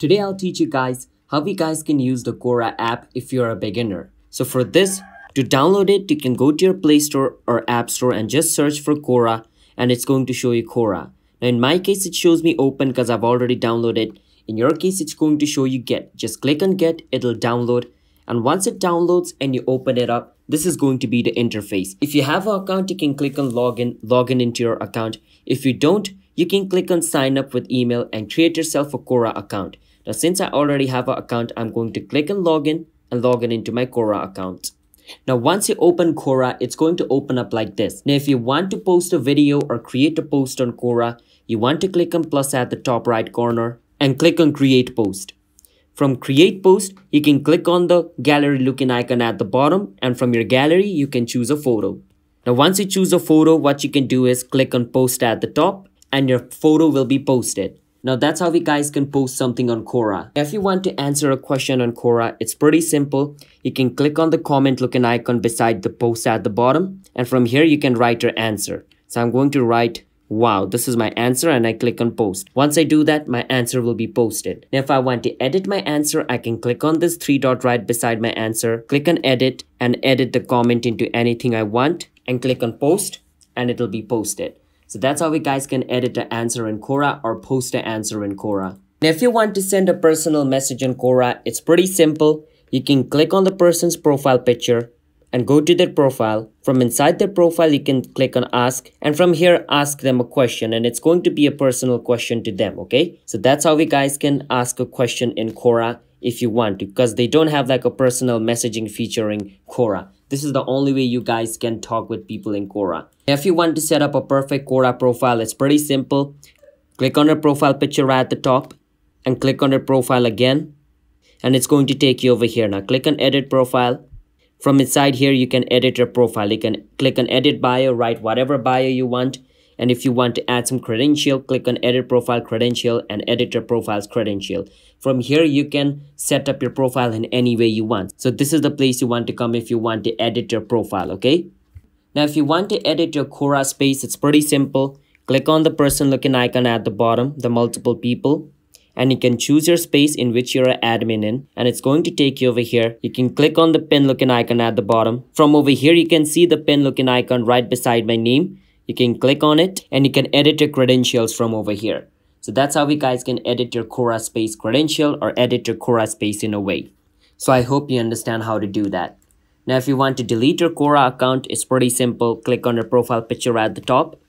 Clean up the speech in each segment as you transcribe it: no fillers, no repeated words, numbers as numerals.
Today I'll teach you guys how you guys can use the Quora app if you're a beginner. So for this, to download it, you can go to your Play Store or App Store and just search for Quora and it's going to show you Quora. Now in my case, it shows me open because I've already downloaded. In your case, it's going to show you get. Just click on get, it'll download. And once it downloads and you open it up, this is going to be the interface. If you have an account, you can click on login into your account. If you don't, you can click on sign up with email and create yourself a Quora account. Now, since I already have an account, I'm going to click on login and log in into my Quora account. Now, once you open Quora, it's going to open up like this. Now, if you want to post a video or create a post on Quora, you want to click on plus at the top right corner and click on create post. From create post, you can click on the gallery looking icon at the bottom, and from your gallery, you can choose a photo. Now, once you choose a photo, what you can do is click on post at the top and your photo will be posted. Now, that's how you guys can post something on Quora. If you want to answer a question on Quora, it's pretty simple. You can click on the comment looking icon beside the post at the bottom, and from here, you can write your answer. So I'm going to write, wow, this is my answer, and I click on post. Once I do that, my answer will be posted. Now, if I want to edit my answer, I can click on this three dot right beside my answer, click on edit and edit the comment into anything I want and click on post and it'll be posted. So that's how you guys can edit the answer in Quora or post the answer in Quora. Now, if you want to send a personal message on Quora, it's pretty simple. You can click on the person's profile picture and go to their profile. From inside their profile, you can click on ask, and from here, ask them a question, and it's going to be a personal question to them, okay? So that's how you guys can ask a question in Quora if you want to, because they don't have like a personal messaging feature in Quora. This is the only way you guys can talk with people in Quora. If you want to set up a perfect Quora profile, it's pretty simple. Click on your profile picture right at the top and click on your profile again, and it's going to take you over here. Now click on edit profile. From inside here, you can edit your profile. You can click on edit bio, write whatever bio you want. And if you want to add some credential, click on edit profile credential and edit your profile's credential. From here, you can set up your profile in any way you want. So this is the place you want to come if you want to edit your profile, okay? Now, if you want to edit your Quora space, it's pretty simple. Click on the person looking icon at the bottom, the multiple people. And you can choose your space in which you're an admin in, and it's going to take you over here. You can click on the pin looking icon at the bottom. From over here, you can see the pin looking icon right beside my name. You can click on it and you can edit your credentials from over here. So that's how you guys can edit your Quora space credential or edit your Quora space in a way. So I hope you understand how to do that. Now, if you want to delete your Quora account, it's pretty simple. Click on your profile picture at the top.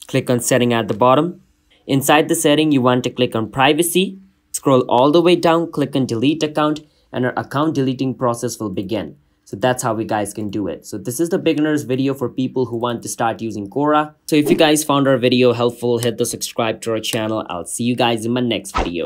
Click on setting at the bottom. Inside the setting, you want to click on privacy. Scroll all the way down, click on delete account, and our account deleting process will begin. So that's how we guys can do it. So this is the beginner's video for people who want to start using Quora. So if you guys found our video helpful, hit the subscribe to our channel. I'll see you guys in my next video.